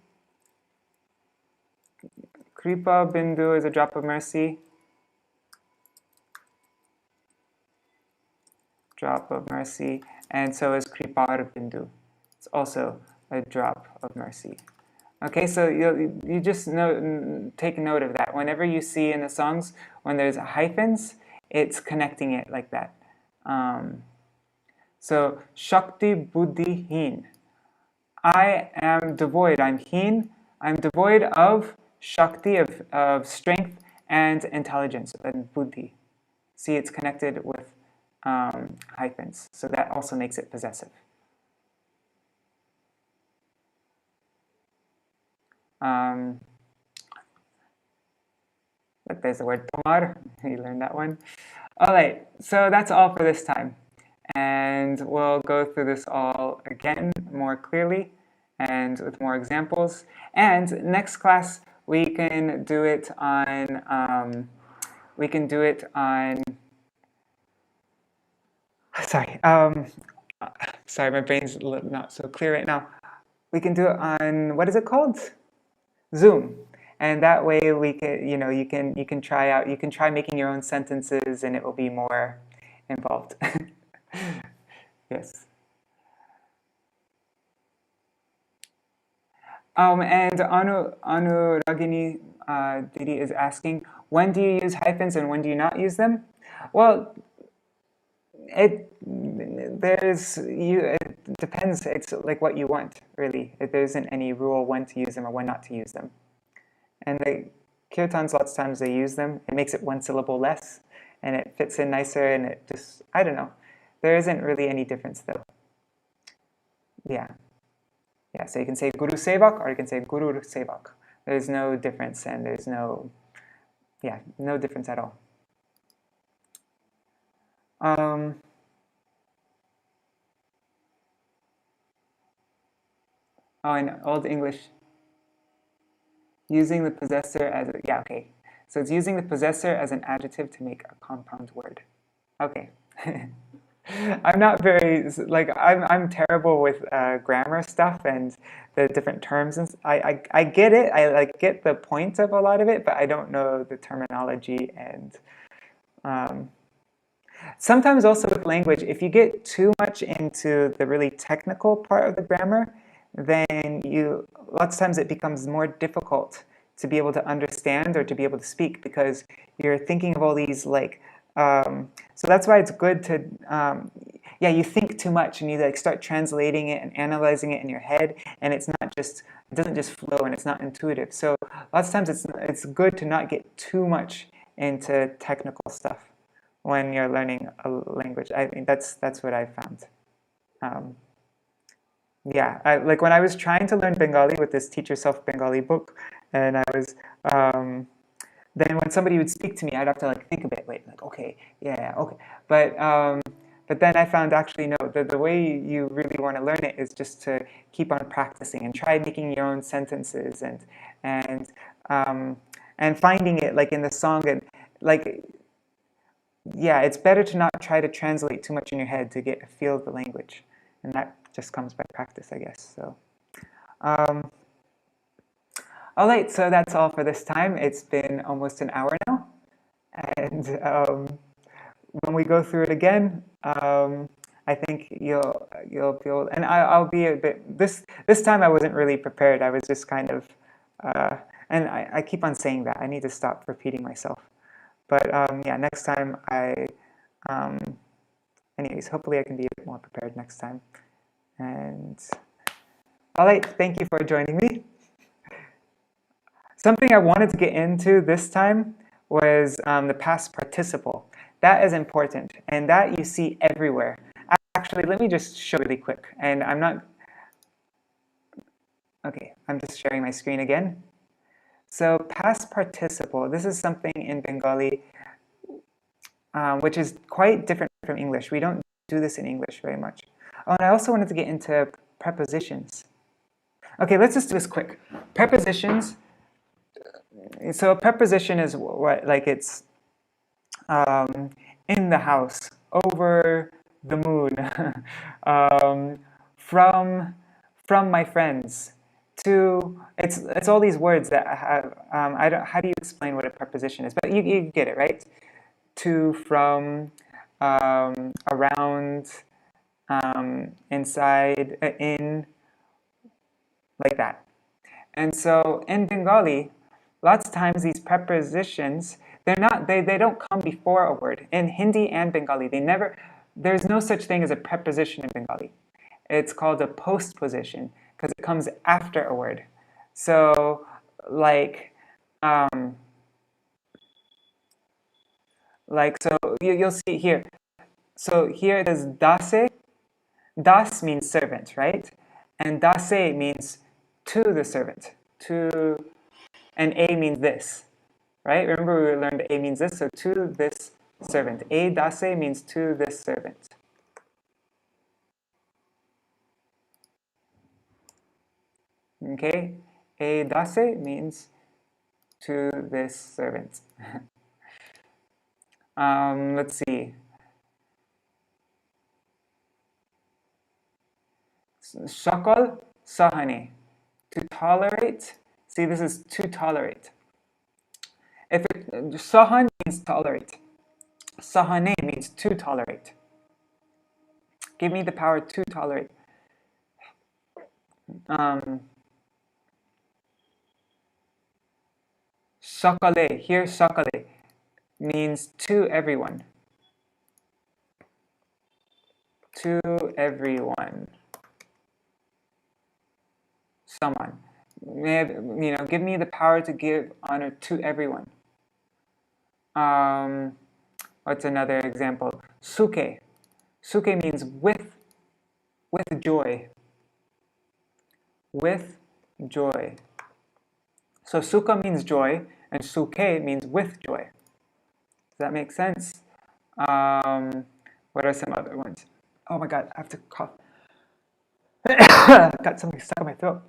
Kripa Bindu is a drop of mercy. Drop of mercy. And so is Kripar Bindu. It's also a drop of mercy. Okay, so you just take note of that. Whenever you see in the songs, when there's hyphens, it's connecting it like that. So, Shakti Buddhi Heen. I am devoid, I'm heen, I'm devoid of Shakti, of strength and intelligence, and Buddhi. See, it's connected with hyphens, so that also makes it possessive. Look, there's the word tomar. You learned that one. All right, so that's all for this time. And we'll go through this all again more clearly and with more examples. And next class, we can do it on, sorry, my brain's not so clear right now. We can do it on, what is it called? Zoom. And that way we can, you can try making your own sentences and it will be more involved. Yes. And Anuragini Didi is asking, when do you use hyphens and when do you not use them? Well, it depends. It's like what you want, really. There isn't any rule when to use them or when not to use them. And the kirtans, lots of times they use them. It makes it one syllable less, and it fits in nicer, and it just, I don't know. There isn't really any difference though. Yeah. Yeah, so you can say Guru Sevak or you can say Guru Sevak. There's no difference and there's no difference at all. Oh, in Old English, using the possessor as a, yeah, okay. So it's using the possessor as an adjective to make a compound word. Okay. I'm not very, like, I'm terrible with grammar stuff and the different terms. And I get it. I like get the point of a lot of it, but I don't know the terminology. And sometimes also with language, if you get too much into the really technical part of the grammar, then lots of times it becomes more difficult to be able to understand or to be able to speak because you're thinking of all these like, so that's why it's good to, you think too much and you like start translating it and analyzing it in your head, and it doesn't just flow and it's not intuitive. So lots of times it's good to not get too much into technical stuff when you're learning a language. I mean, that's what I found. Like when I was trying to learn Bengali with this Teach Yourself Bengali book, and I was, then when somebody would speak to me, I'd have to like think a bit, wait, like, okay, yeah, okay. But then I found actually, no, the way you really want to learn it is just to keep on practicing and try making your own sentences and finding it like in the song and like, yeah, it's better to not try to translate too much in your head to get a feel of the language. And that just comes by practice, I guess. So, all right, so that's all for this time. It's been almost an hour now. And when we go through it again, I think you'll feel, and I'll be a bit, this time I wasn't really prepared. I was just kind of, and I keep on saying that. I need to stop repeating myself. But yeah, next time anyways, hopefully I can be a bit more prepared next time. And all right, thank you for joining me. Something I wanted to get into this time was the past participle. That is important, and that you see everywhere. Actually, let me just show really quick. And okay, I'm just sharing my screen again. So past participle, this is something in Bengali which is quite different from English. We don't do this in English very much. Oh, and I also wanted to get into prepositions. Okay, let's just do this quick. Prepositions. So a preposition is what, like it's in the house, over the moon, from my friends, to, it's all these words that have, how do you explain what a preposition is? But you get it, right? To, from, around, inside, in, like that. And so in Bengali, lots of times these prepositions, they don't come before a word. In Hindi and Bengali, there's no such thing as a preposition in Bengali. It's called a postposition because it comes after a word. So like so you'll see here. So here it is dase. Das means servant, right? And dase means to the servant. To, and a means this, right? Remember we learned a means this, so to this servant. A dase means to this servant. Okay? A dase means to this servant. Let's see. Shakal sahane. To tolerate. See, this is to tolerate. If sahan means tolerate. Sahane means to tolerate. Give me the power to tolerate. Sakale, here sakale means to everyone. To everyone. Someone. Give me the power to give honor to everyone. What's another example? Suke. Sukhe means with joy. With joy. So sukha means joy, and sukhe means with joy. Does that make sense? What are some other ones? Oh my god, I have to cough. Got something stuck in my throat.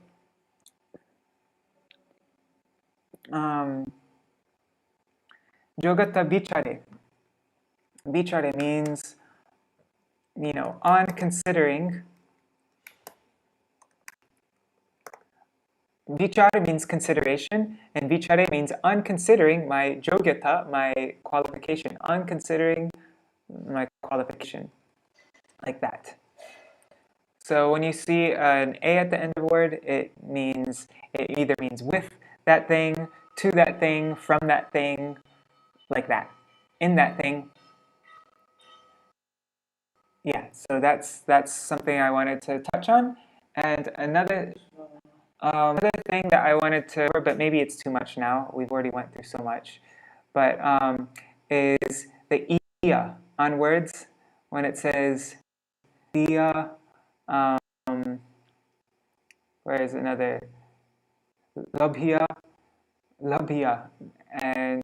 Jogata bichare. Bichare means, on considering. Vichara means consideration, and vichare means on considering my yogyata, my qualification, on considering my qualification, like that. So when you see an A at the end of a word, it either means with that thing, to that thing, from that thing, like that, in that thing. Yeah, so that's something I wanted to touch on. And another thing that I wanted to, but maybe it's too much now. We've already went through so much. But is the iya on words when it says iya. Where is another? Labhya, labhya, and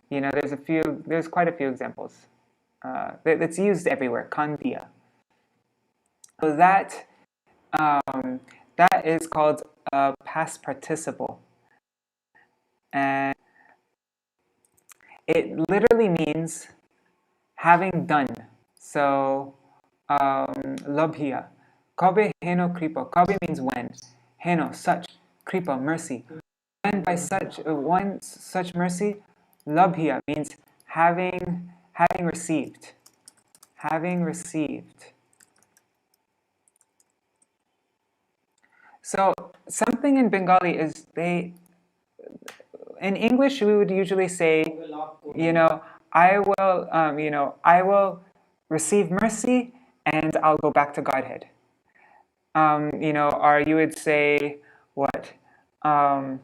there's quite a few examples. That's used everywhere. Kandiya. So that is called a past participle, and it literally means having done. So labhya. Kabe heno kripa. Kabe means when. Heno, such. Kripa, mercy. And by such mercy, labhya means having received. Having received. So something in Bengali is in English we would usually say, I will receive mercy and I'll go back to Godhead. Or you would say what? I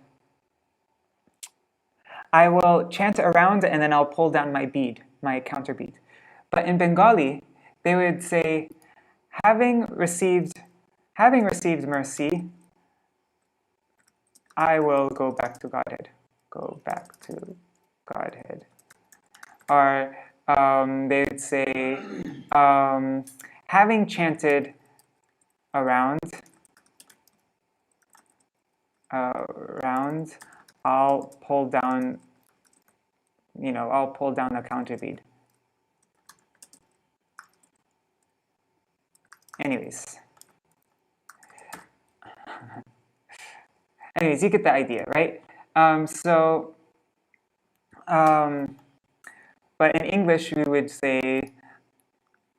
will chant around and then I'll pull down my bead, my counter bead. But in Bengali, they would say, having received mercy, I will go back to Godhead. Go back to Godhead. Or they would say, having chanted around, I'll pull down, the counter bead. Anyways, you get the idea, right? But in English, we would say,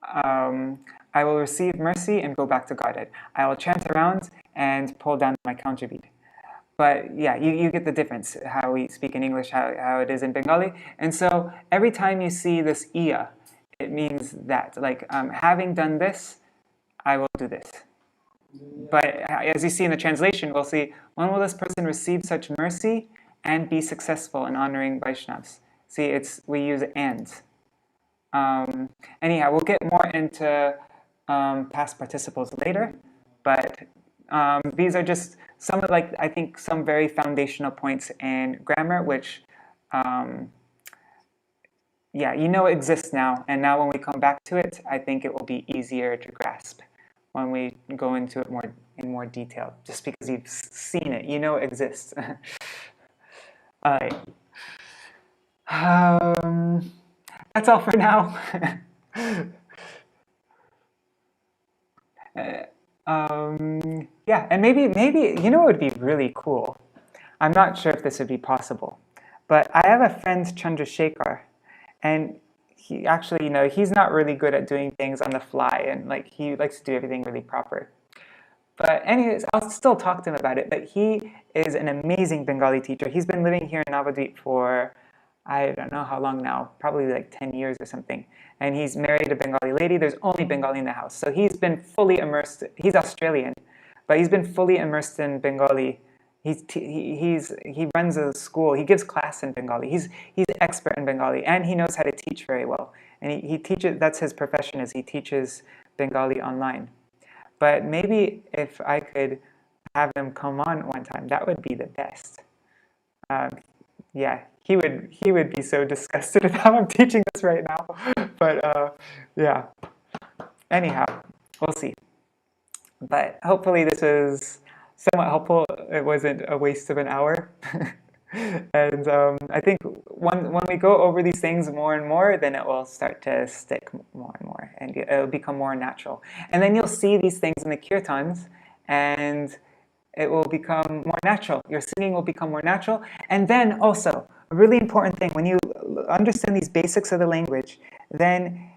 I will receive mercy and go back to Godhead. I will chant around and pull down my counter bead. But yeah, you get the difference, how we speak in English, how it is in Bengali. And so every time you see this iya, it means that, like, having done this, I will do this. But as you see in the translation, we'll see, when will this person receive such mercy and be successful in honoring Vaishnavas? See, we use and. Anyhow, we'll get more into past participles later, but these are just some of, I think, some very foundational points in grammar, which, exists now. And now when we come back to it, I think it will be easier to grasp when we go into it in more detail, just because you've seen it, it exists. All right. That's all for now. Yeah, and maybe it would be really cool. I'm not sure if this would be possible, but I have a friend, Chandrasekhar, and he actually, he's not really good at doing things on the fly, and he likes to do everything really proper. But anyways, I'll still talk to him about it. But he is an amazing Bengali teacher. He's been living here in Navadvip for, I don't know how long now, probably 10 years or something. And he's married a Bengali lady. There's only Bengali in the house. So he's been fully immersed. He's Australian, but he's been fully immersed in Bengali. He runs a school. He gives class in Bengali. He's expert in Bengali, and he knows how to teach very well. And he teaches, that's his profession, is he teaches Bengali online. But maybe if I could have him come on one time, that would be the best. Yeah, he would be so disgusted at how I'm teaching this right now. But yeah, anyhow, we'll see. But hopefully this was somewhat helpful. It wasn't a waste of an hour. And I think when we go over these things more and more, then it will start to stick more and more, and it'll become more natural. And then you'll see these things in the kirtans, and it will become more natural. Your singing will become more natural. And then also, a really important thing, when you understand these basics of the language, then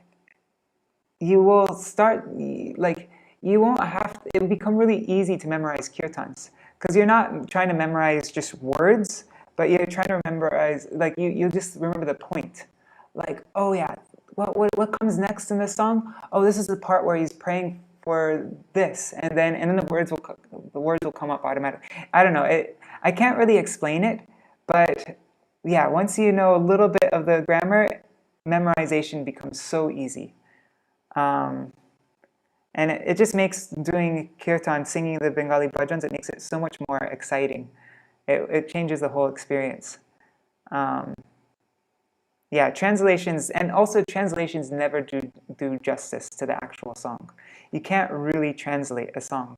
you will start, like, you won't have, it will become really easy to memorize kirtans. Because you're not trying to memorize just words, but you're trying to memorize, like, you just remember the point. Like, oh yeah, what comes next in this song? Oh, this is the part where he's praying for this, and then the words will come up automatically. I don't know, I can't really explain it, but yeah, once you know a little bit of the grammar, memorization becomes so easy. And it just makes doing kirtan, singing the Bengali bhajans, it makes it so much more exciting. It changes the whole experience. Yeah, translations, and also translations never do justice to the actual song. You can't really translate a song.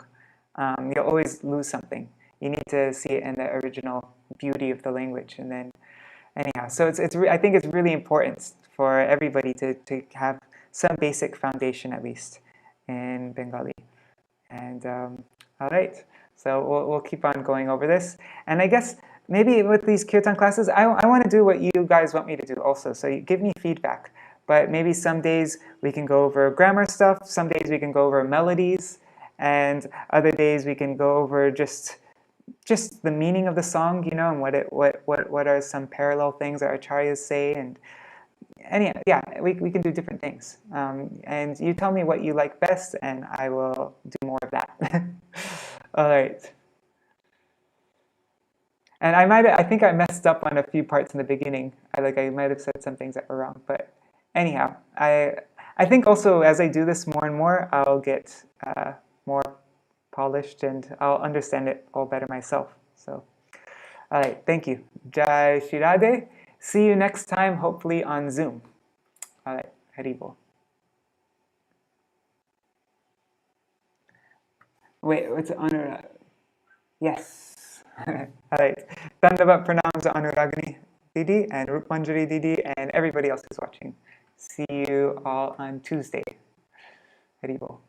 You'll always lose something. You need to see it in the original beauty of the language. And then, anyhow, so I think it's really important for everybody to have some basic foundation at least in Bengali. And all right, so we'll keep on going over this. And I guess maybe with these kirtan classes, I want to do what you guys want me to do also. So you give me feedback. But maybe some days we can go over grammar stuff. Some days we can go over melodies. And other days we can go over just the meaning of the song, you know, and what are some parallel things that acharyas say. And yeah, we can do different things. And you tell me what you like best, and I will do more of that. All right. And I think I messed up on a few parts in the beginning. I might have said some things that were wrong. But anyhow, I think also as I do this more and more, I'll get more polished, and I'll understand it all better myself. So, all right, thank you. Jai Shri Radhe. See you next time, hopefully on Zoom. All right, Haribol. Wait, what's Anurag? Yes. All right. Dandavat pranams to Anuragini Didi and Rupanjari Didi and everybody else who's watching. See you all on Tuesday. Haribol.